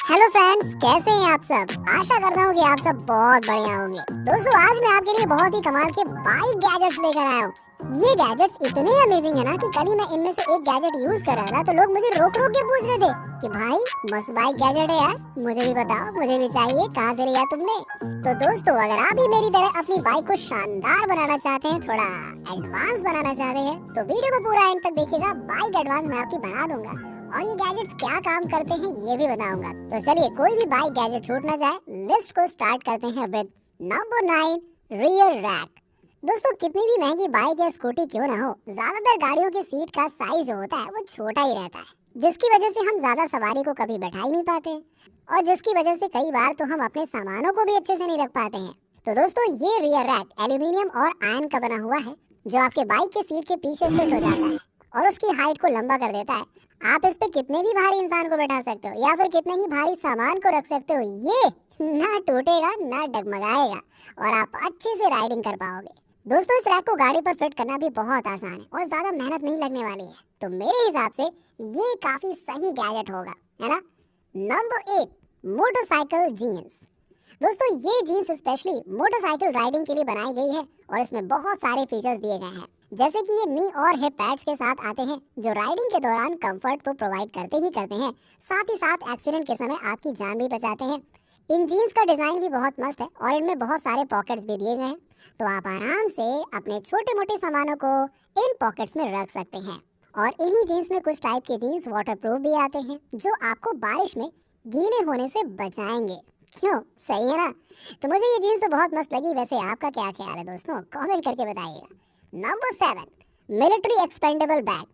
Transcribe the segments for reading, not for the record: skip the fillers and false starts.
Hello friends, कैसे हैं आप सब। आशा करता हूँ कि आप सब बहुत बढ़िया होंगे। दोस्तों, आज मैं आपके लिए बहुत ही कमाल के बाइक गैजेट्स लेकर आया हूँ। ये गैजेट्स इतने अमेजिंग है ना कि कल ही मैं इनमें से एक गैजेट यूज कर रहा था तो लोग मुझे रोक रोक के पूछ रहे थे कि भाई मस्त बाइक गैजेट है यार, मुझे भी बताओ, मुझे भी चाहिए, कहाँ से लिया तुमने। तो दोस्तों, अगर आप भी मेरी तरह अपनी बाइक को शानदार बनाना चाहते हैं, थोड़ा एडवांस बनाना चाहते हैं, तो वीडियो को पूरा एंड तक देखिएगा। बाइक एडवांस मैं आपकी बना दूंगा और ये गैजेट्स क्या काम करते हैं ये भी बताऊंगा। तो चलिए, कोई भी बाइक गैजेट छूट ना जाए, लिस्ट को स्टार्ट करते हैं विद नंबर 9, रियर रैक। दोस्तों, कितनी भी महंगी बाइक या स्कूटी क्यों ना हो, ज्यादातर गाड़ियों की सीट का साइज जो होता है वो छोटा ही रहता है, जिसकी वजह से हम ज्यादा सवारी को कभी बैठा ही नहीं पाते और जिसकी वजह से कई बार तो हम अपने सामानों को भी अच्छे से नहीं रख पाते हैं। तो दोस्तों, ये रियर रैक एल्यूमिनियम और आयरन का बना हुआ है, जो आपके बाइक के सीट के पीछे फिट हो जाता है और उसकी हाइट को लंबा कर देता है। आप इस पे कितने भी भारी इंसान को बैठा सकते हो या फिर कितने ही भारी सामान को रख सकते हो, ये ना टूटेगा ना डगमगाएगा और आप अच्छे से राइडिंग कर पाओगे। दोस्तों, इस रैक को गाड़ी पर फिट करना भी बहुत आसान है और ज्यादा मेहनत नहीं लगने वाली है, तो मेरे हिसाब से ये काफी सही गैजेट होगा, है ना। Number 8, motorcycle jeans. दोस्तों, ये जीन्स स्पेशली मोटरसाइकिल राइडिंग के लिए बनाई गई है और इसमें बहुत सारे फीचर्स दिए गए हैं, जैसे कि ये नी और हिप पैड्स के साथ आते हैं, जो राइडिंग के दौरान कंफर्ट तो प्रोवाइड करते ही करते हैं, साथ ही साथ एक्सीडेंट के समय आपकी जान भी बचाते हैं। इन जीन्स का डिजाइन भी बहुत मस्त है और इनमें बहुत सारे पॉकेट्स भी दिए गए हैं, तो आप आराम से अपने छोटे मोटे सामानों को इन पॉकेट्स में रख सकते हैं। और इन्हीं जीन्स में कुछ टाइप के जीन्स वाटरप्रूफ भी आते हैं, जो आपको बारिश में गीले होने से बचाएंगे। क्यों, सही है ना। तो मुझे ये जीन्स तो बहुत मस्त लगी। वैसे आपका क्या ख्याल है दोस्तों, कमेंट करके बताइएगा। Number 7, military expendable bag.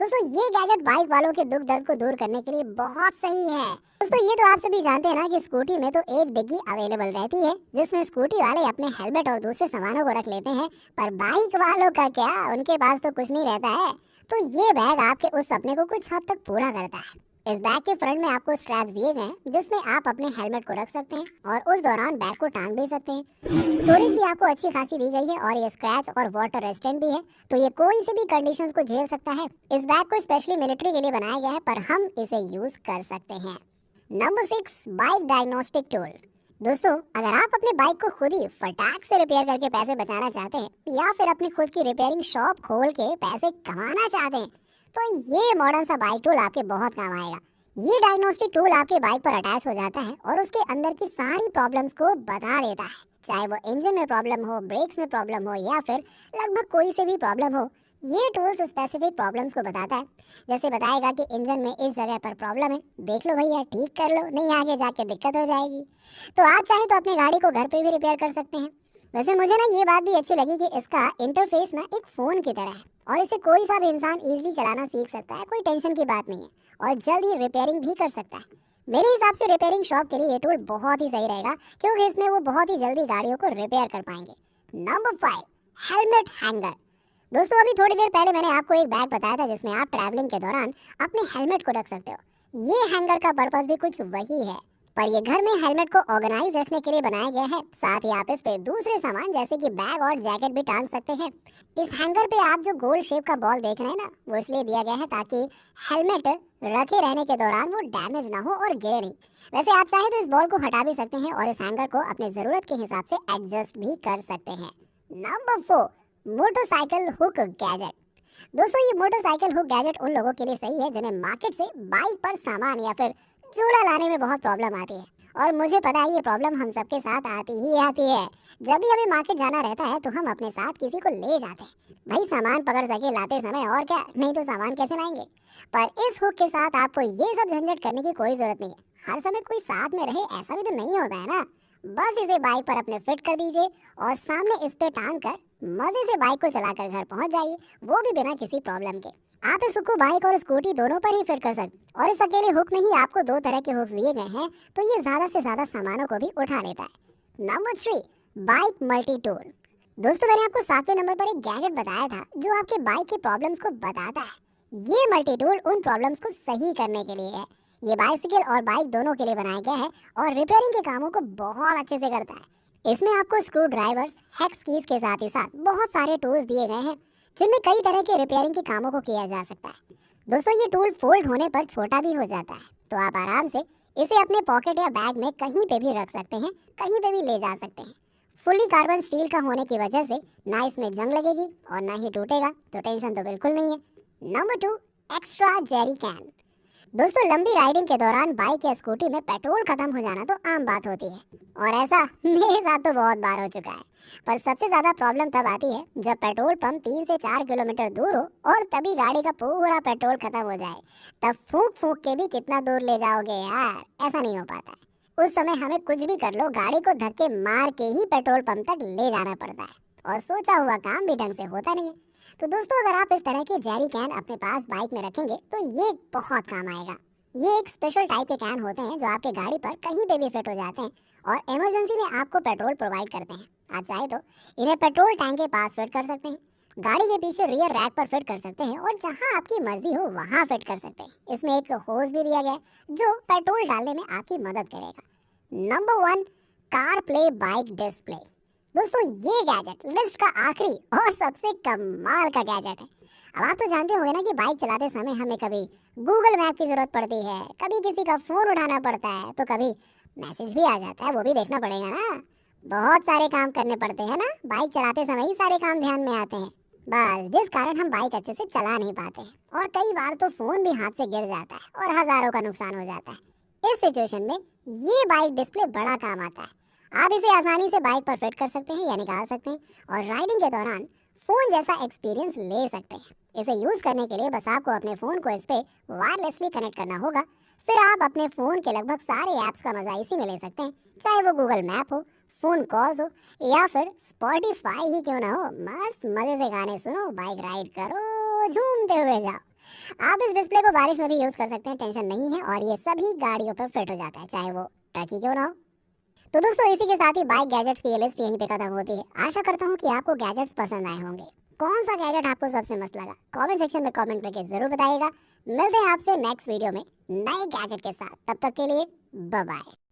दोस्तों, ये गैजेट बाइक वालों के दुख दर्द को दूर करने के लिए बहुत सही है। दोस्तों, ये तो आप सभी जानते हैं ना कि स्कूटी में तो एक डिग्गी अवेलेबल रहती है, जिसमें स्कूटी वाले अपने हेलमेट और दूसरे सामानों को रख लेते हैं, पर बाइक वालों का क्या, उनके पास तो कुछ नहीं रहता है। तो ये बैग आपके उस सपने को कुछ हद तक पूरा करता है। इस बैग के फ्रंट में आपको स्ट्रैप्स दिए गए हैं, जिसमें आप अपने हेलमेट को रख सकते हैं और उस दौरान बैग को टांग भी सकते हैं। स्टोरेज भी आपको अच्छी खासी दी गई है और ये स्क्रैच और वाटर रेजिस्टेंट भी है, तो ये कोई सी भी कंडीशंस को झेल सकता है। इस बैग को स्पेशली मिलिट्री के लिए बनाया गया है, पर हम इसे यूज कर सकते हैं। Number 6, bike diagnostic tool. दोस्तों, अगर आप अपने बाइक को खुद ही फटाक से रिपेयर करके पैसे बचाना चाहते हैं या फिर अपनी खुद की रिपेयरिंग शॉप खोल के पैसे कमाना चाहते हैं, तो ये मॉडर्न सा बाइक टूल आपके बहुत काम आएगा। ये डायग्नोस्टिक टूल आपके बाइक पर अटैच हो जाता है और उसके अंदर की सारी प्रॉब्लम्स को बता देता है, चाहे वो इंजन में प्रॉब्लम हो, ब्रेक्स में प्रॉब्लम हो या फिर लगभग कोई से भी प्रॉब्लम हो। ये टूल्स स्पेसिफिक प्रॉब्लम्स को बताता है, जैसे बताएगा कि इंजन में इस जगह पर प्रॉब्लम है, देख लो भैया, ठीक कर लो, नहीं आगे जाके दिक्कत हो जाएगी। तो आप चाहे तो अपनी गाड़ी को घर पे भी रिपेयर कर सकते हैं। वैसे मुझे ना ये बात भी अच्छी लगी कि इसका इंटरफेस ना एक फ़ोन की तरह है और इसे कोई सा भी इंसान इजीली चलाना सीख सकता है, कोई टेंशन की बात नहीं है, और जल्द ही रिपेयरिंग भी कर सकता है। मेरे हिसाब से रिपेयरिंग शॉप के लिए ये टूल बहुत ही सही रहेगा, क्योंकि इसमें वो बहुत ही जल्दी गाड़ियों को रिपेयर कर पाएंगे। Number 5, helmet hanger. दोस्तों, अभी थोड़ी देर पहले मैंने आपको एक बैग बताया था जिसमें आप ट्रैवलिंग के दौरान अपने हेलमेट को रख सकते हो। ये हैंगर का पर्पस भी कुछ वही है, पर ये घर में हेलमेट को ऑर्गेनाइज रखने के लिए बनाया गया है। साथ ही आप इस पे दूसरे सामान जैसे कि बैग और जैकेट भी टांग सकते हैं। इस हैंगर पे आप जो गोल शेप का बॉल देख रहे हैं ना, वो इसलिए दिया गया है ताकि हेलमेट रखे रहने के दौरान वो डैमेज ना हो और गिरे नहीं। वैसे आप चाहे तो इस बॉल को हटा भी सकते हैं और इस हैंगर को अपने जरूरत के हिसाब से एडजस्ट भी कर सकते हैं। Number 4, motorcycle hook gadget. दोस्तों, ये मोटरसाइकिल हुक गैजेट उन लोगों के लिए सही है जिन्हें मार्केट से बाइक पर सामान या फिर झूला लाने में बहुत प्रॉब्लम आती है, और मुझे पता है ये प्रॉब्लम हम सबके साथ आती ही आती है। जब भी हमें मार्केट जाना रहता है तो हम अपने साथ किसी को ले जाते हैं, भाई सामान पकड़ सके लाते समय, और क्या, नहीं तो सामान कैसे लाएंगे। पर इस हुक के साथ आपको ये सब झंझट करने की कोई जरूरत नहीं है। हर समय कोई साथ में रहे ऐसा भी तो नहीं होता है ना। बस इसे बाइक पर अपने फिट कर दीजिए और सामने इस पे टांग कर मजे से बाइक को चलाकर घर पहुंच जाइए, वो भी बिना किसी प्रॉब्लम के। आप इस हुक को बाइक और स्कूटी दोनों पर ही फिट कर सकते, और इस अकेले हुक में ही आपको 2 तरह के हुक्स दिए गए हैं, तो ये ज्यादा से ज्यादा सामानों को भी उठा लेता है। Number 3, bike multi tool. दोस्तों, मैंने आपको 7वें नंबर पर एक गैजेट बताया था जो आपके बाइक के प्रॉब्लम्स को बताता है। ये मल्टी टूल उन प्रॉब्लम्स को सही करने के लिए है। ये बाइसिकल और बाइक दोनों के लिए बनाया गया है और रिपेयरिंग के कामों को बहुत अच्छे से करता है। इसमें आपको स्क्रू ड्राइवर्स, हेक्स कीज के साथ ही साथ बहुत सारे टूल्स दिए गए हैं, जिनमें कई तरह के रिपेयरिंग के कामों को किया जा सकता है। दोस्तों, ये टूल फोल्ड होने पर छोटा भी हो जाता है, तो आप आराम से इसे अपने पॉकेट या बैग में कहीं पे भी रख सकते हैं, कहीं पे भी ले जा सकते हैं। फुली कार्बन स्टील का होने की वजह से ना इसमें जंग लगेगी और ना ही टूटेगा, तो टेंशन तो बिल्कुल नहीं है। Number 2, extra Jerry can. दोस्तों, लंबी राइडिंग के दौरान बाइक या स्कूटी में पेट्रोल खत्म हो जाना तो आम बात होती है, और ऐसा मेरे साथ तो बहुत बार हो चुका है। पर सबसे ज्यादा प्रॉब्लम तब आती है जब पेट्रोल पंप 3 से 4 किलोमीटर दूर हो और तभी गाड़ी का पूरा पेट्रोल खत्म हो जाए। तब फूंक फूंक के भी कितना दूर ले जाओगे यार, ऐसा नहीं हो पाता है। उस समय हमें कुछ भी कर लो, गाड़ी को धक्के मार के ही पेट्रोल पंप तक ले जाना पड़ता है, और सोचा हुआ काम भी ढंग से होता नहीं है। तो दोस्तों, अगर आप इस तरह के जेरी कैन अपने पास बाइक में रखेंगे तो ये बहुत काम आएगा। ये एक स्पेशल टाइप के कैन होते हैं जो आपके गाड़ी पर कहीं पे भी फिट हो जाते हैं और इमरजेंसी में आपको पेट्रोल प्रोवाइड करते हैं। आप चाहे तो इन्हें पेट्रोल टैंक के पास फिट कर सकते हैं, गाड़ी के पीछे रियर रैक पर फिट कर सकते हैं, और जहां आपकी मर्जी हो वहां फिट कर सकते हैं। इसमें एक होज भी दिया गया है जो पेट्रोल डालने में आपकी मदद करेगा। Number 1, car play bike display. दोस्तों, ये गैजेट लिस्ट का आखिरी और सबसे कमाल का गैजेट है। अब आप तो जानते होंगे ना कि बाइक चलाते समय हमें कभी गूगल मैप की जरूरत पड़ती है, कभी किसी का फोन उठाना पड़ता है, तो कभी मैसेज भी आ जाता है, वो भी देखना पड़ेगा ना। बहुत सारे काम करने पड़ते हैं ना, बाइक चलाते समय ही सारे काम ध्यान में आते हैं, बस जिस कारण हम बाइक अच्छे से चला नहीं पाते हैं, और कई बार तो फोन भी हाथ से गिर जाता है और हजारों का नुकसान हो जाता है। इस सिचुएशन में ये बाइक डिस्प्ले बड़ा काम आता है। आप इसे आसानी से बाइक पर फिट कर सकते हैं या निकाल सकते हैं, और राइडिंग के दौरान फोन जैसा एक्सपीरियंस ले सकते हैं। इसे यूज करने के लिए बस आपको अपने फोन को इस पे वायरलेसली कनेक्ट करना होगा। फिर आप अपने फोन के लगभग सारे ऐप्स का मजा इसी में ले सकते हैं, चाहे वो गूगल मैप हो, फोन कॉल्स हो, या फिर स्पॉटिफाई ही क्यों ना हो। मस्त मजे से गाने सुनो, बाइक राइड करो, झूमते हुए जाओ। आप इस डिस्प्ले को बारिश में भी यूज कर सकते हैं, टेंशन नहीं है, और ये सभी गाड़ियों पर फिट हो जाता है, चाहे वो ट्रक ही क्यों ना हो। तो दोस्तों, इसी के साथ ही बाइक गैजेट्स की ये लिस्ट यहीं पे खत्म होती है। आशा करता हूँ कि आपको गैजेट्स पसंद आए होंगे। कौन सा गैजेट आपको सबसे मस्त लगा, कमेंट सेक्शन में कमेंट करके जरूर बताइएगा। मिलते हैं आपसे नेक्स्ट वीडियो में नए गैजेट के साथ, तब तक के लिए बाय बाय।